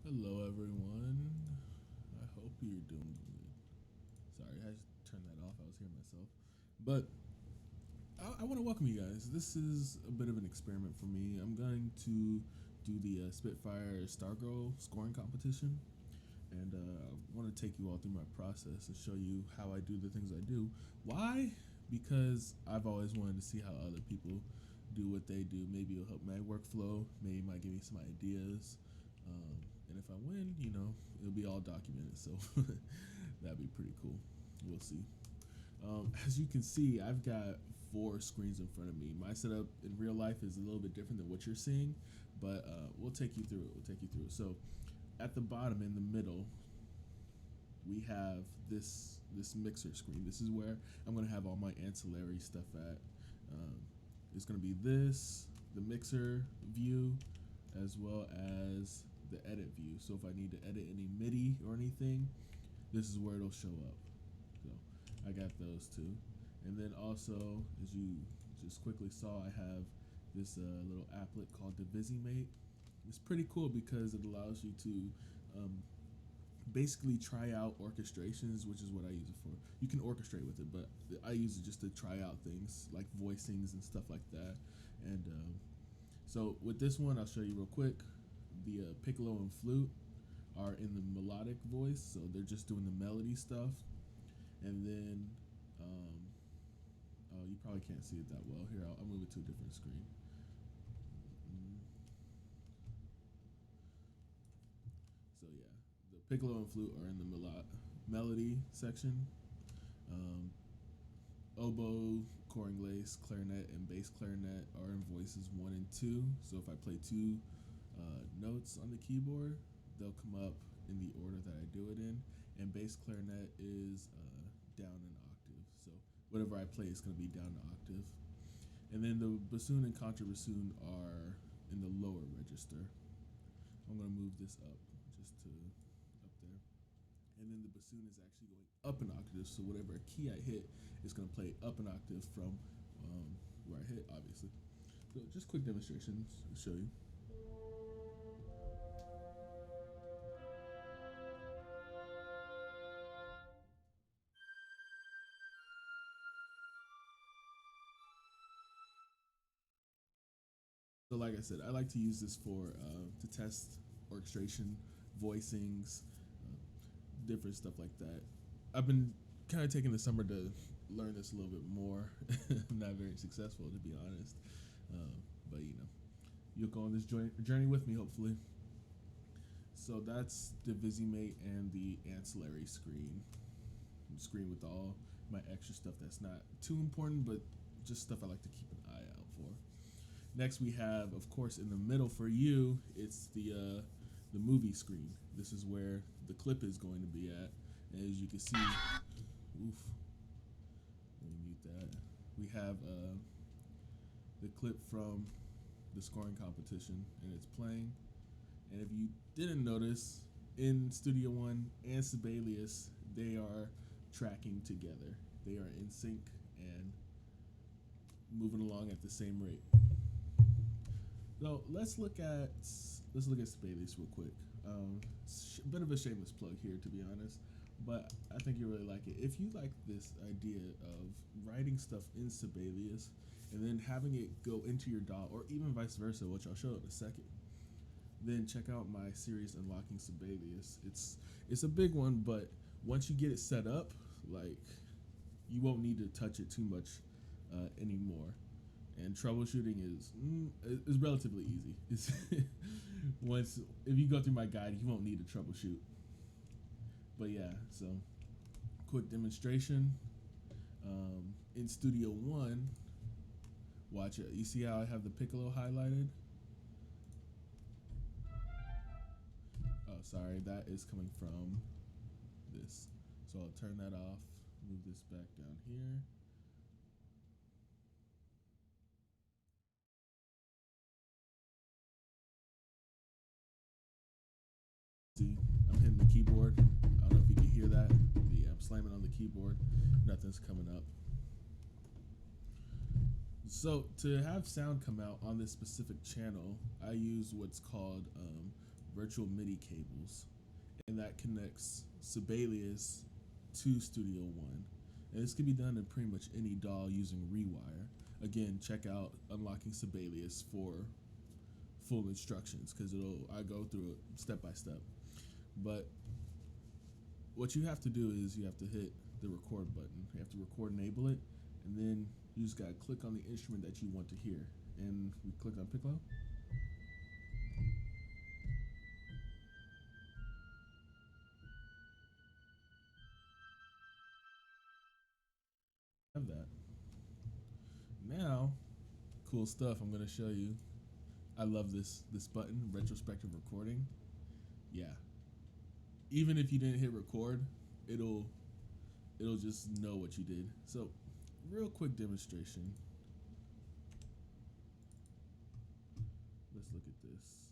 Hello, everyone. I hope you're doing good. Sorry, I turned that off. I was hearing myself. But I want to welcome you guys. This is a bit of an experiment for me. I'm going to do the Spitfire Stargirl scoring competition. And I want to take you all through my process and show you how I do the things I do. Why? Because I've always wanted to see how other people do what they do. Maybe it'll help my workflow. Maybe it might give me some ideas. And if I win, it'll be all documented. So that'd be pretty cool. We'll see. As you can see, I've got four screens in front of me. My setup in real life is a little bit different than what you're seeing, but we'll take you through it. We'll take you through it. So at the bottom in the middle, we have this mixer screen. This is where I'm going to have all my ancillary stuff at. Um, it's going to be the mixer view, as well as the edit view. So if I need to edit any MIDI or anything, this is where it'll show up. So I got those two. And then also, as you just quickly saw, I have this little applet called Divisimate. It's pretty cool because it allows you to basically try out orchestrations, which is what I use it for. You can orchestrate with it, but I use it just to try out things like voicings and stuff like that. And so with this one, I'll show you real quick. The piccolo and flute are in the melodic voice, so they're just doing the melody stuff. And then, oh, you probably can't see it that well. Here, I'll move it to a different screen. Mm. So yeah, the piccolo and flute are in the melody section. Um, Oboe, cornlace, clarinet, and bass clarinet are in voices 1 and 2. So if I play two notes on the keyboard, they'll come up in the order that I do it in. And bass clarinet is down an octave. So whatever I play is going to be down an octave. And then the bassoon and contrabassoon are in the lower register. I'm going to move this up just to up there. And then the bassoon is actually going up an octave, so whatever key I hit is going to play up an octave from where I hit, obviously. So just quick demonstrations to show you. So like I said, I like to use this for to test orchestration, voicings, different stuff like that. I've been kind of taking the summer to learn this a little bit more. I'm not very successful, to be honest, but you'll go on this journey with me, hopefully. So that's the Visimate and the ancillary screen with all my extra stuff that's not too important, but just stuff I like to keep an eye out for. Next, we have, of course, in the middle for you, it's the movie screen. This is where the clip is going to be at. And as you can see, oof, let me mute that. We have the clip from the scoring competition, and it's playing. And if you didn't notice, in Studio One and Sibelius, they are tracking together. They are in sync and moving along at the same rate. So let's look at Sibelius real quick. A bit of a shameless plug here, to be honest, but I think you'll really like it. If you like this idea of writing stuff in Sibelius and then having it go into your DAW, or even vice versa, which I'll show in a second, then check out my series Unlocking Sibelius. It's a big one, but once you get it set up, like, you won't need to touch it too much anymore. And troubleshooting is relatively easy. It's once if you go through my guide, you won't need to troubleshoot. But yeah, so quick demonstration. In Studio One, watch it. You see how I have the piccolo highlighted? Oh, sorry, that is coming from this. So I'll turn that off. Move this back down here. See, I'm hitting the keyboard. I don't know if you can hear that. Yeah, I'm slamming on the keyboard. Nothing's coming up. So to have sound come out on this specific channel, I use what's called virtual MIDI cables, and that connects Sibelius to Studio One. And this can be done in pretty much any DAW using Rewire. Again, check out Unlocking Sibelius for full instructions because I go through it step by step. But what you have to do is you have to hit the record button. You have to record enable it, and then you just gotta click on the instrument that you want to hear. And we click on piccolo. Have that. Now, cool stuff. I'm gonna show you. I love this button, retrospective recording. Yeah. Even if you didn't hit record, it'll just know what you did. So, real quick demonstration. Let's look at this.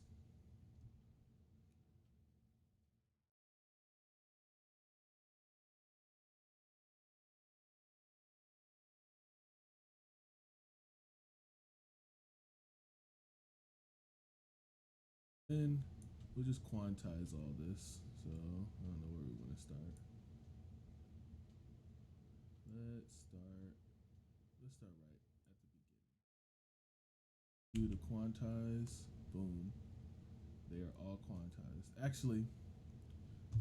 And we'll just quantize all this. So, I don't know where we want to start. Let's start right at the beginning. Do the quantize, boom. They are all quantized. Actually,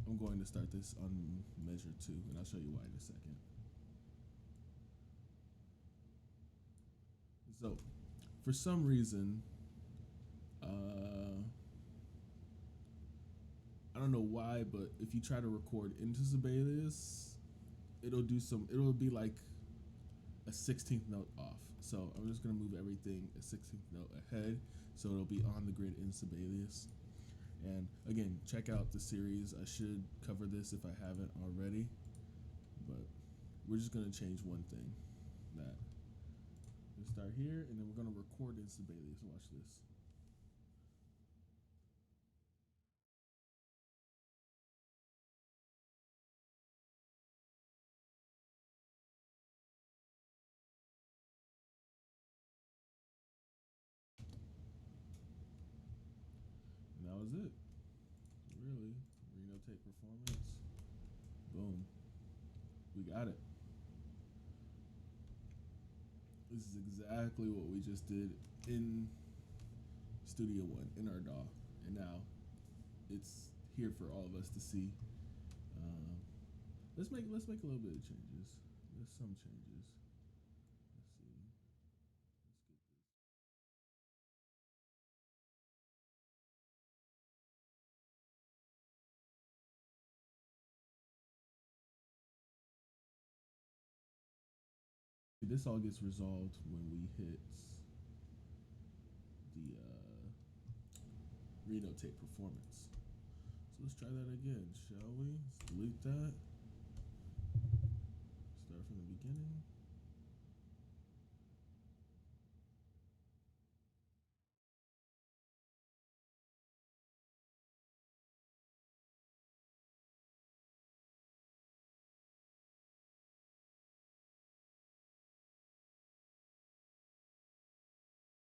I'm going to start this on measure 2, and I'll show you why in a second. So, for some reason, I don't know why, but if you try to record into Sibelius, it'll be like a 16th note off. So I'm just gonna move everything a 16th note ahead, so it'll be on the grid in Sibelius. And again, check out the series. I should cover this if I haven't already, but we're just gonna change one thing. That we start here, and then we're gonna record in Sibelius. Watch this. And that was it. Really, renotate performance. Boom. We got it. This is exactly what we just did in Studio One in our DAW, and now it's here for all of us to see. Um, let's make a little bit of changes. There's some changes. Let's see. Let's get this. This all gets resolved when we hit the renotate performance. So let's try that again, shall we? Let's delete that. Start from the beginning.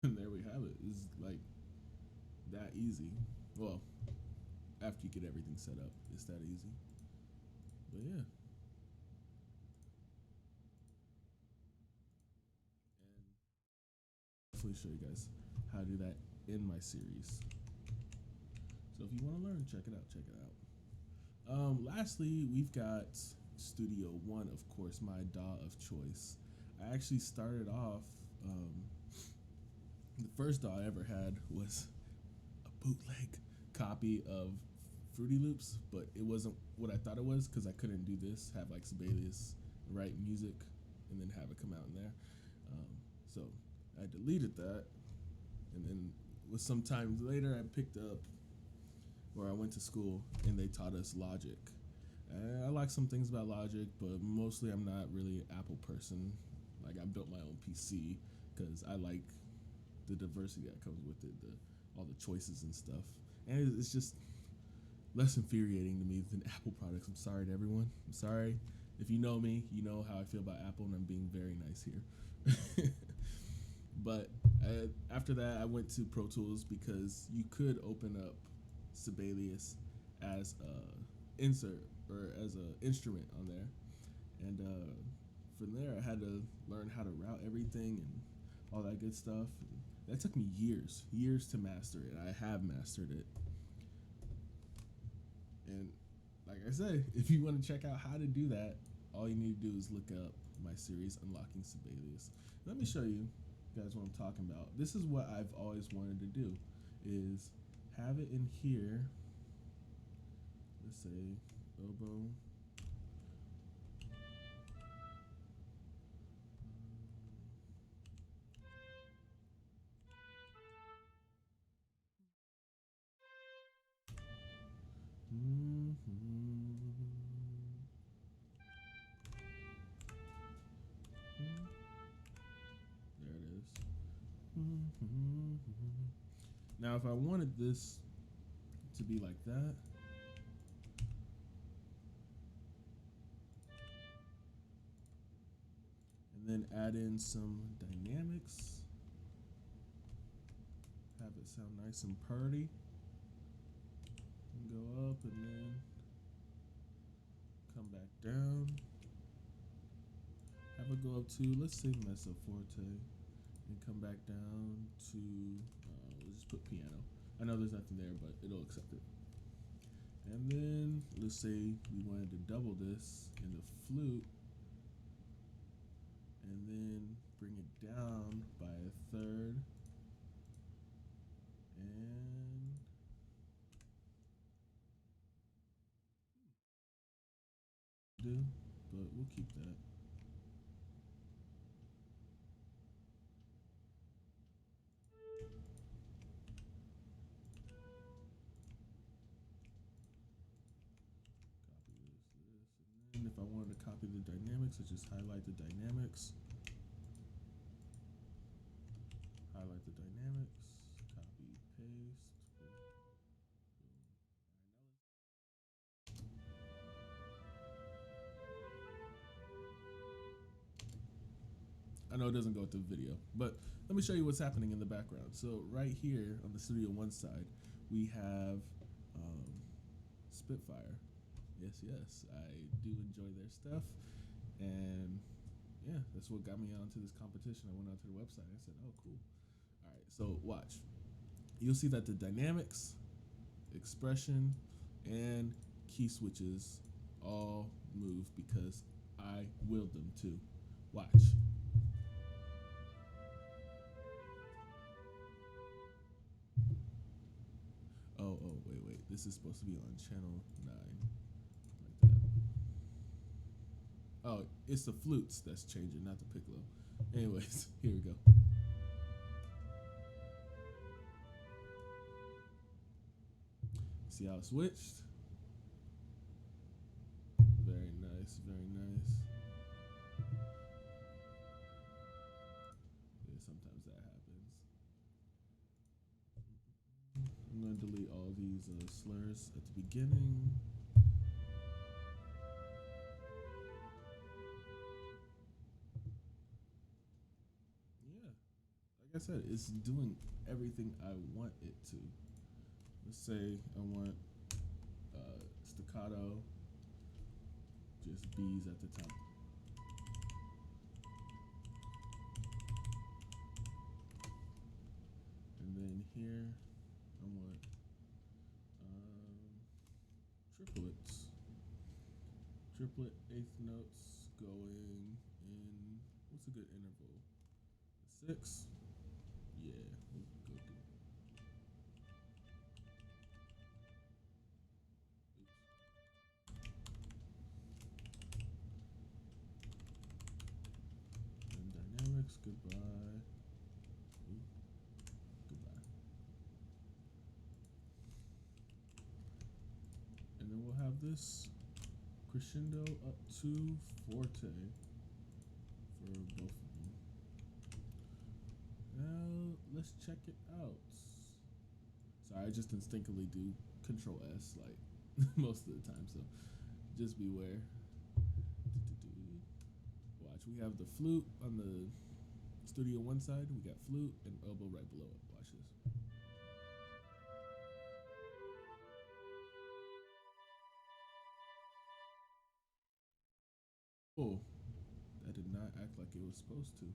And there we have it. It's like that easy. Well, after you get everything set up, it's that easy. But yeah. And definitely show you guys how to do that in my series. So if you want to learn, check it out. Check it out. Lastly, we've got Studio One, of course, my DAW of choice. I actually started off. The first DAW I ever had was a bootleg copy of Fruity Loops, but it wasn't what I thought it was because I couldn't do this, have like Sibelius write music and then have it come out in there. So I deleted that, and then was some time later I picked up where I went to school and they taught us Logic. I like some things about Logic, but mostly I'm not really an Apple person. Like I built my own PC because I like the diversity that comes with it, all the choices and stuff. And it's just less infuriating to me than Apple products. I'm sorry to everyone. I'm sorry. If you know me, you know how I feel about Apple, and I'm being very nice here. But after that, I went to Pro Tools because you could open up Sibelius as a insert or as a instrument on there, and from there I had to learn how to route everything and all that good stuff. That took me years to master it. I have mastered it, and like I said, if you want to check out how to do that, all you need to do is look up my series Unlocking Sibelius. Let me show you guys what I'm talking about. This is what I've always wanted to do, is have it in here. Let's say oboe. There it is. Now, if I wanted this to be like that, and then add in some dynamics, have it sound nice and purdy, and go up and then come back down. Have it go up to, let's say, mezzo forte, and come back down to, let's just put piano. I know there's nothing there, but it'll accept it. And then let's say we wanted to double this in the flute, and then bring it down by a third, and but we'll keep that. And if I wanted to copy the dynamics, I just highlight the dynamics, copy, paste. I know it doesn't go with the video, but let me show you what's happening in the background. So right here on the Studio One side, we have Spitfire. Yes, I do enjoy their stuff, and yeah, that's what got me onto this competition. I went onto the website and I said, oh, cool. All right, so watch. You'll see that the dynamics, expression, and key switches all move because I willed them to. Watch. Oh, wait. This is supposed to be on channel 9. Like that. Oh, it's the flutes that's changing, not the piccolo. Anyways, here we go. See how it switched? Very nice. Yeah, sometimes that happens. I'm going to delete all these slurs at the beginning. Yeah, like I said, it's doing everything I want it to. Let's say I want staccato, just B's at the top. And then here, I want triplets. Triplet eighth notes going in, what's a good interval? 6? Yeah, we'll go do. And dynamics, goodbye. Goodbye. And then we'll have this crescendo up to forte for both of them. Now let's check it out. Sorry, I just instinctively do Control S like most of the time, so just beware. Watch, we have the flute on the Studio One side, we got flute and oboe right below it. Watch this. Oh, that did not act like it was supposed to.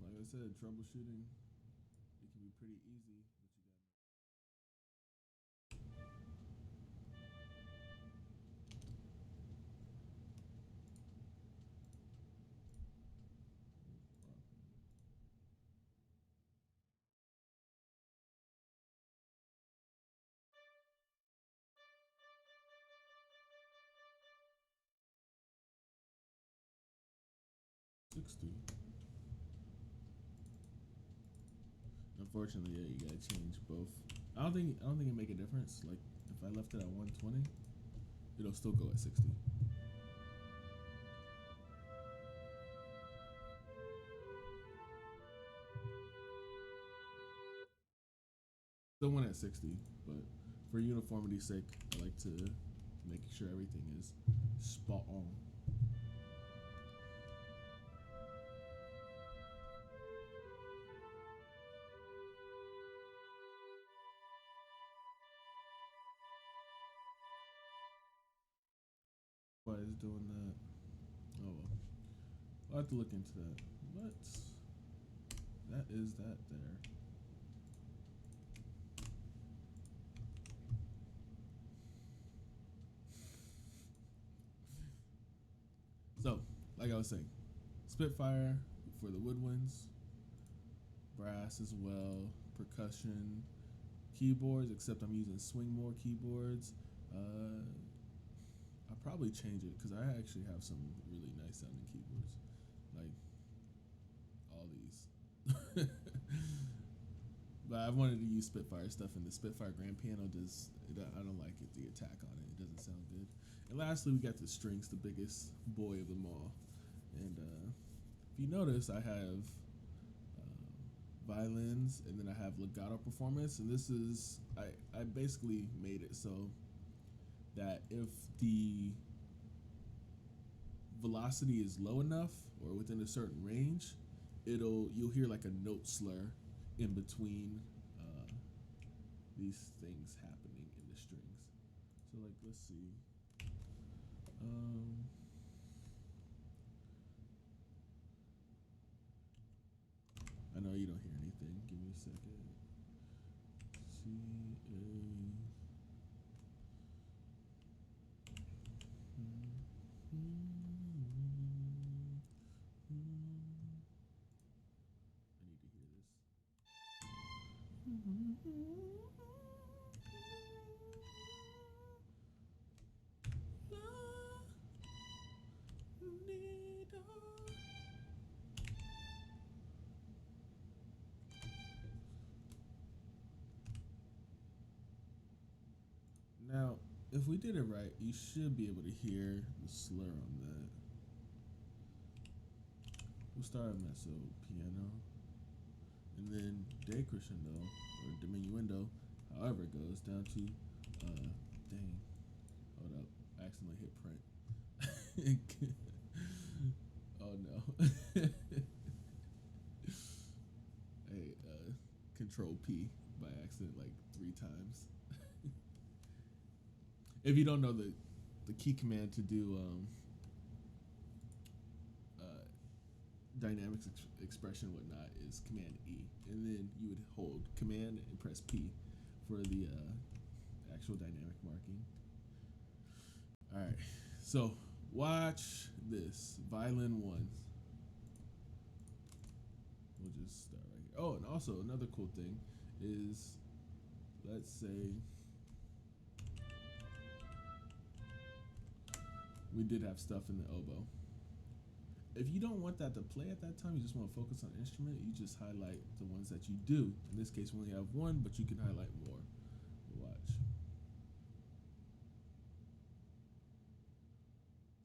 Like I said, troubleshooting, it can be pretty easy, but you got 60. Unfortunately, yeah, you gotta change both. I don't think it make a difference. Like if I left it at 120, it'll still go at 60. Still one at 60, but for uniformity's sake, I like to make sure everything is spot on. Why is doing that? Oh well, I'll have to look into that. But that is that there. So, like I was saying, Spitfire for the woodwinds, brass as well, percussion, keyboards. Except I'm using Swingmore keyboards. I'll probably change it because I actually have some really nice sounding keyboards, like all these. But I wanted to use Spitfire stuff, and the Spitfire grand piano does. I don't like it. The attack on it, it doesn't sound good. And lastly, we got the strings, the biggest boy of them all. And if you notice, I have violins, and then I have legato performance. And this is I basically made it so that if the velocity is low enough or within a certain range, you'll hear like a note slur in between these things happening in the strings. So like, let's see. Um, I know you don't hear anything. Give me a second. C A. I need to hear this. Now, if we did it right, you should be able to hear the slur on that. We'll start at mezzo piano, and then decrescendo or diminuendo, however it goes, down to dang, hold up, I accidentally hit print. Oh no. Hey, Control P by accident like 3 times. If you don't know the key command to do uh, dynamics expression whatnot is Command E, and then you would hold Command and press P for the actual dynamic marking. All right, so watch this violin one. We'll just start right here. Oh, and also another cool thing is, let's say we did have stuff in the oboe. If you don't want that to play at that time, you just want to focus on instrument, you just highlight the ones that you do. In this case, we only have one, but you can highlight more. Watch.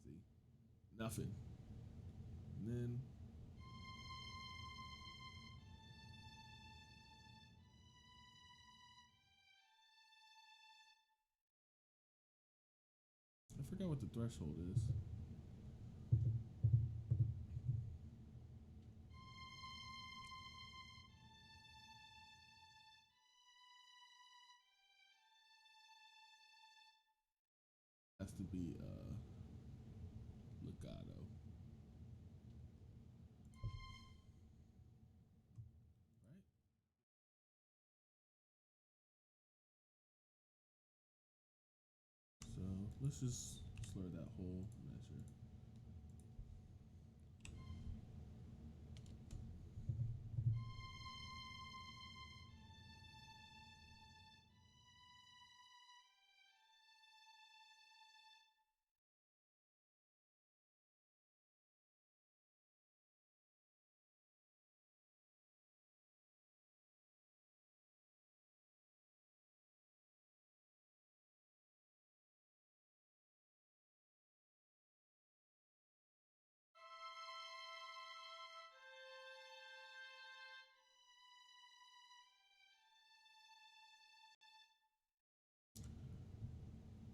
See? Nothing. And then I forgot what the threshold is. Has to be legato. Right? So let's just slur that whole measure.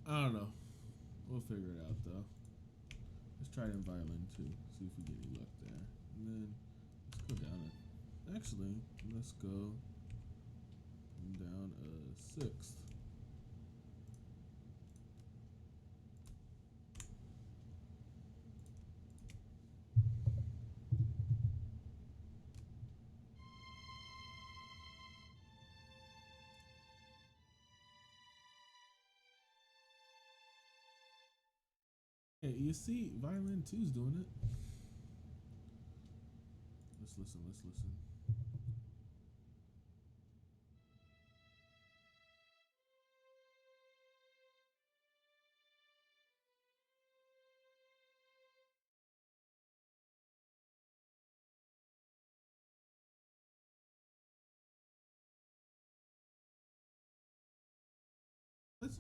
I don't know. We'll figure it out though. Let's try it in violin too. See if we get any luck there. And then let's go down a. Actually, let's go down a sixth. Hey, you see, violin two's doing it. Let's listen. Let's listen.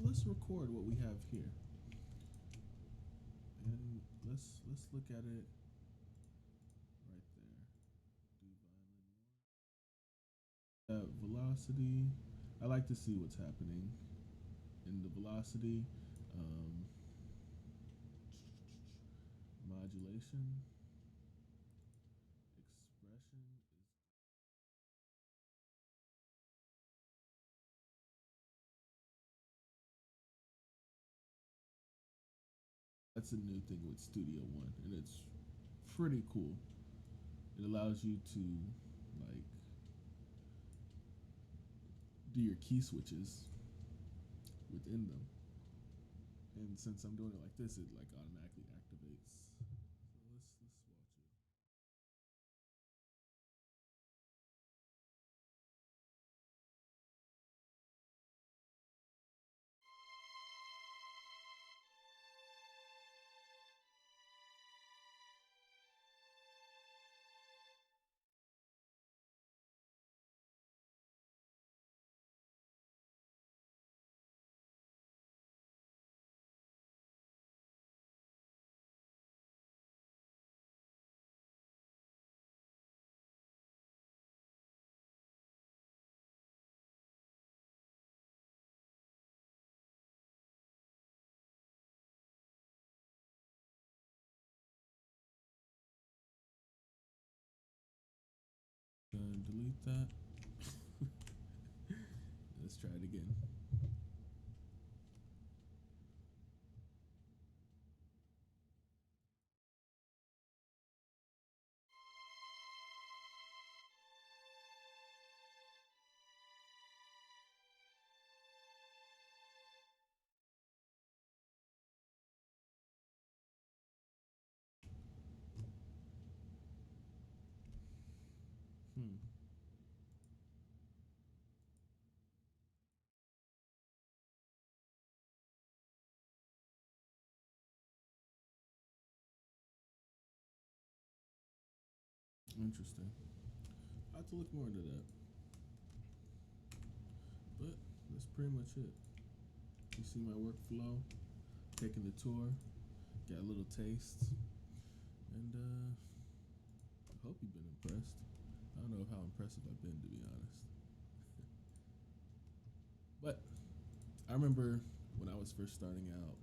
Let's record what we have here, and let's look at it right there. Do violin one. Velocity. I like to see what's happening in the velocity. Um, Modulation. Expression is. That's a new thing with Studio One, and it's pretty cool. It allows you to like do your key switches within them. And since I'm doing it like this, it like automatically activates. So let's watch it. Delete that. Let's try it again. Hmm. Interesting. I have to look more into that. But that's pretty much it. You see my workflow, taking the tour, got a little taste, and I hope you've been impressed. I don't know how impressive I've been, to be honest. But I remember when I was first starting out,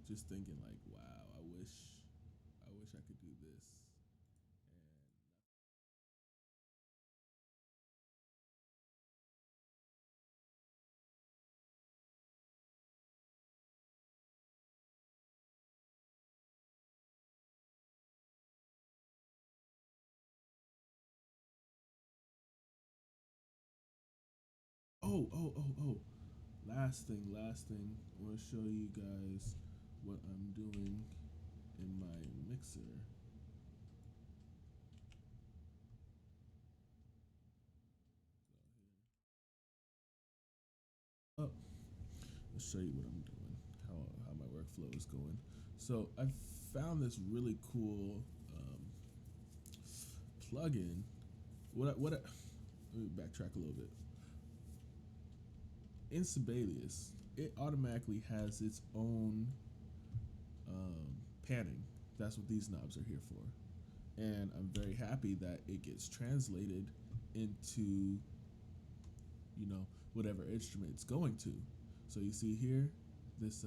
just thinking like, wow, I wish I could do this. Oh. Last thing. I want to show you guys what I'm doing in my mixer. Oh, let's show you what I'm doing, how my workflow is going. So I found this really cool plugin. Let me backtrack a little bit. In Sibelius, it automatically has its own panning. That's what these knobs are here for. And I'm very happy that it gets translated into, whatever instrument it's going to. So you see here, this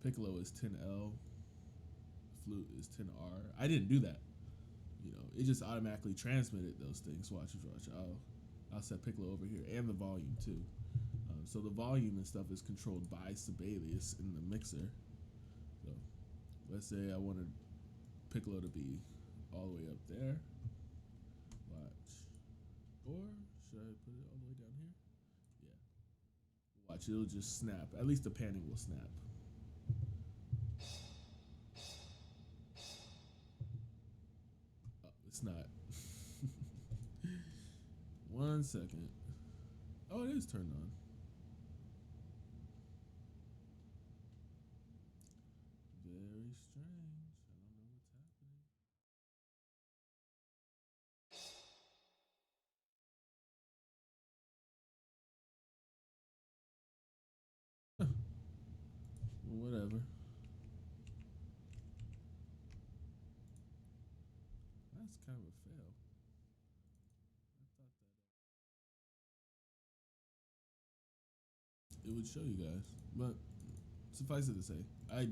piccolo is 10L, flute is 10R. I didn't do that. It just automatically transmitted those things. Watch. I'll set piccolo over here and the volume too. So the volume and stuff is controlled by Sibelius in the mixer. So let's say I wanted piccolo to be all the way up there. Watch. Or should I put it all the way down here? Yeah. Watch, it'll just snap. At least the panning will snap. Oh, it's not. 1 second. Oh, it is turned on. Very strange. I don't know what's happening. Well, whatever. That's kind of a fail. I thought that it would show you guys, but suffice it to say, I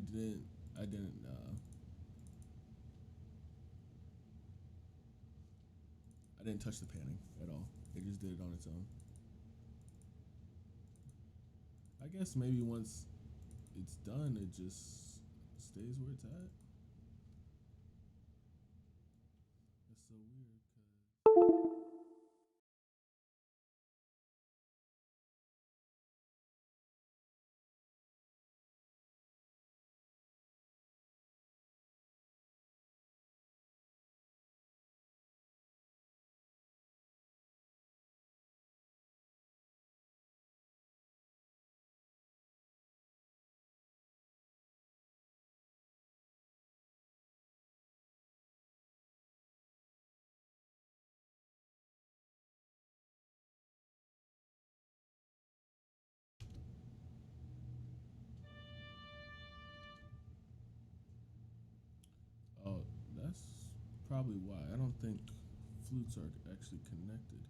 didn't touch the panning at all. It just did it on its own. I guess maybe once it's done, it just stays where it's at. That's so weird. Oh, that's probably why. I don't think flutes are actually connected,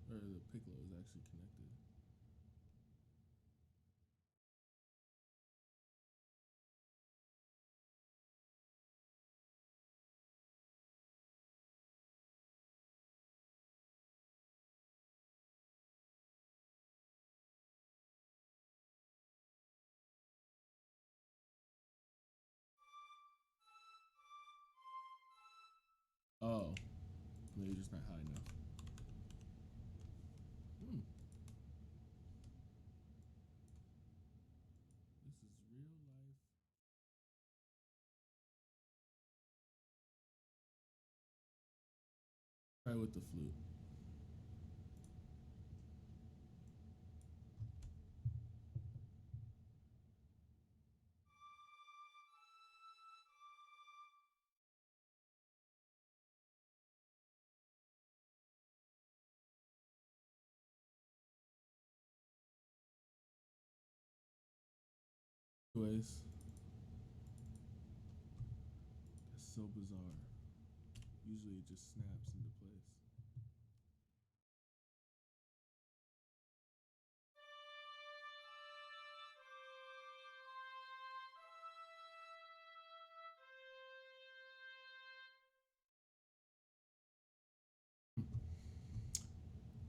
or the piccolo is actually connected. Oh, maybe just not high enough. Hmm. This is real life. Try with the flute. Anyways, that's so bizarre. Usually it just snaps into place.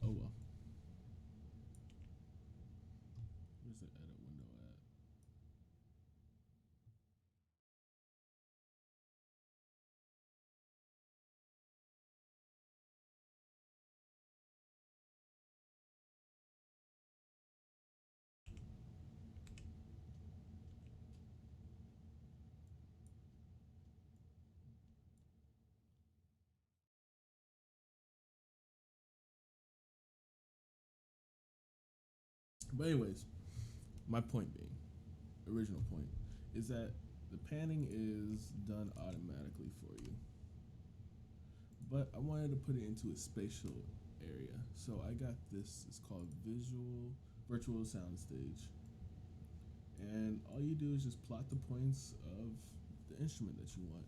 Oh well. Where's the edit window at? But anyways, my point being, original point, is that the panning is done automatically for you. But I wanted to put it into a spatial area. So I got this, it's called virtual soundstage. And all you do is just plot the points of the instrument that you want.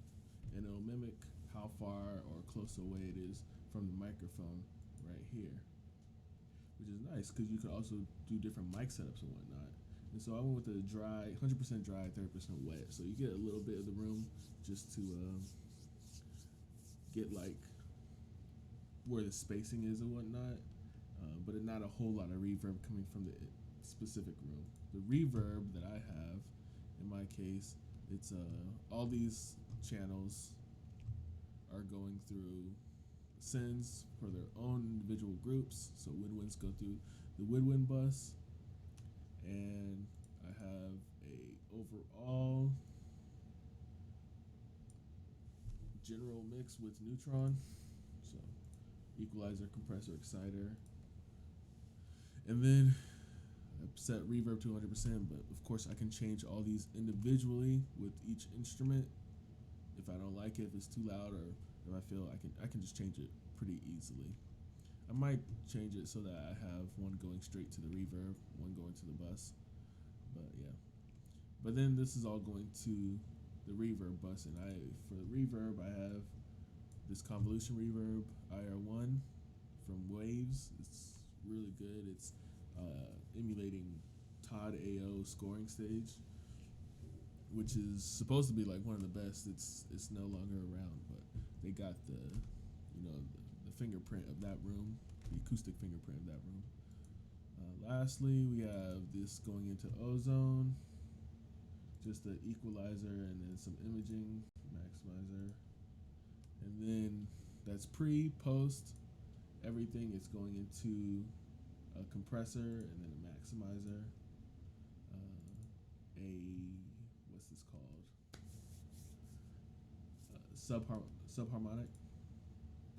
And it'll mimic how far or close away it is from the microphone right here. Which is nice because you could also do different mic setups and whatnot. And so I went with a dry, 100% dry, 30% wet. So you get a little bit of the room just to get like where the spacing is and whatnot, but not a whole lot of reverb coming from the specific room. The reverb that I have, in my case, it's all these channels are going through sends for their own individual groups. So woodwinds go through the woodwind bus, and I have a overall general mix with neutron, so equalizer, compressor, exciter, and then I set reverb to 100%. But of course, I can change all these individually with each instrument. If I don't like it, if it's too loud, or if I feel I can just change it pretty easily. I might change it so that I have one going straight to the reverb, one going to the bus. But yeah. But then this is all going to the reverb bus, and for the reverb I have this convolution reverb IR1 from Waves. It's really good. It's emulating Todd AO scoring stage, which is supposed to be like one of the best. It's no longer around, but they got the the fingerprint of that room, the acoustic fingerprint of that room. Lastly, we have this going into ozone, just the equalizer, and then some imaging maximizer, and then that's post, everything. It's going into a compressor and then a maximizer, a what's this called? Subharmonic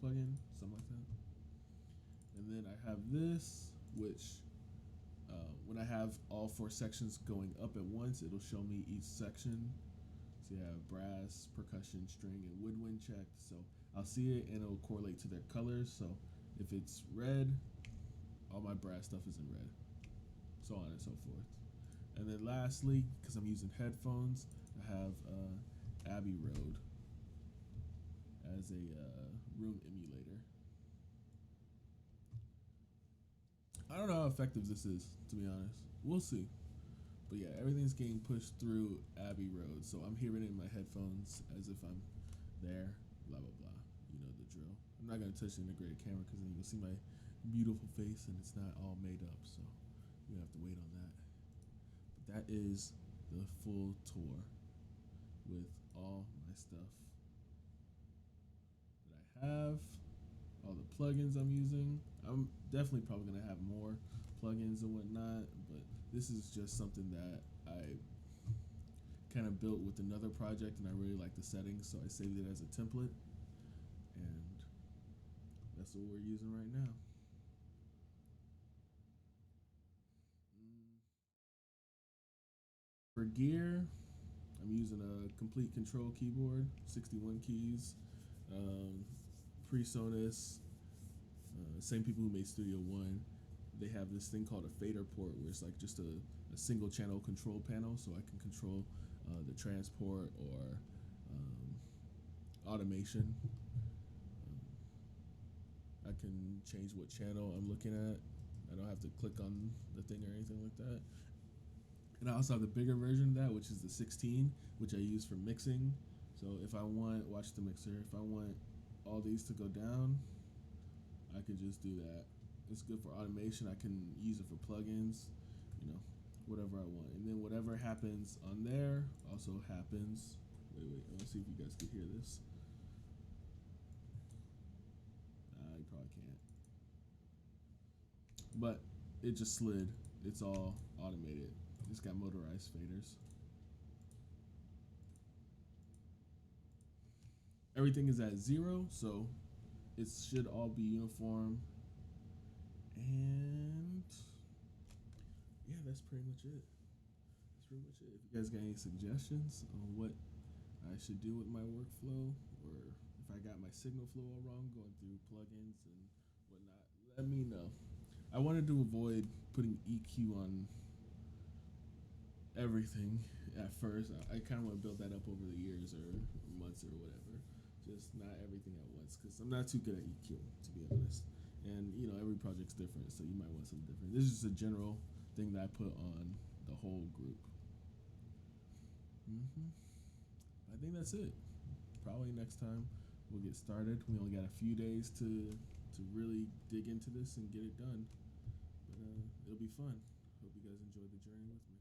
plugin, something like that. And then I have this, which when I have all 4 sections going up at once, it'll show me each section. So you have brass, percussion, string, and woodwind checked. So I'll see it and it'll correlate to their colors. So if it's red, all my brass stuff is in red, so on and so forth. And then lastly, because I'm using headphones, I have Abbey Road as a room emulator. I don't know how effective this is, to be honest. We'll see. But yeah, everything's getting pushed through Abbey Road, so I'm hearing it in my headphones as if I'm there, blah, blah, blah. You know the drill. I'm not going to touch the integrated camera because then you'll see my beautiful face and it's not all made up, so you have to wait on that. But that is the full tour with all my stuff that I have, all the plugins I'm using. I'm definitely probably going to have more plugins and whatnot, but this is just something that I kind of built with another project, and I really like the settings, so I saved it as a template, and that's what we're using right now. For gear, I'm using a complete control keyboard, 61 keys, PreSonus. Same people who made Studio One, they have this thing called a fader port, where it's like just a single channel control panel, so I can control the transport or automation. I can change what channel I'm looking at. I don't have to click on the thing or anything like that. And I also have the bigger version of that, which is the 16, which I use for mixing. So if I want, watch the mixer, if I want all these to go down, I can just do that. It's good for automation. I can use it for plugins, whatever I want. And then whatever happens on there also happens. Wait, let's see if you guys can hear this. You probably can't. But it just slid. It's all automated. It's got motorized faders. Everything is at 0, so it should all be uniform. And that's pretty much it. That's pretty much it. If you guys got any suggestions on what I should do with my workflow, or if I got my signal flow all wrong going through plugins and whatnot, let me know. I wanted to avoid putting EQ on everything at first. I kind of want to build that up over the years or months or whatever. Just not everything at once, because I'm not too good at EQ, to be honest. And every project's different, so you might want something different. This is just a general thing that I put on the whole group. I think that's it. Probably next time we'll get started. We only got a few days to really dig into this and get it done, but it'll be fun. Hope you guys enjoyed the journey with me.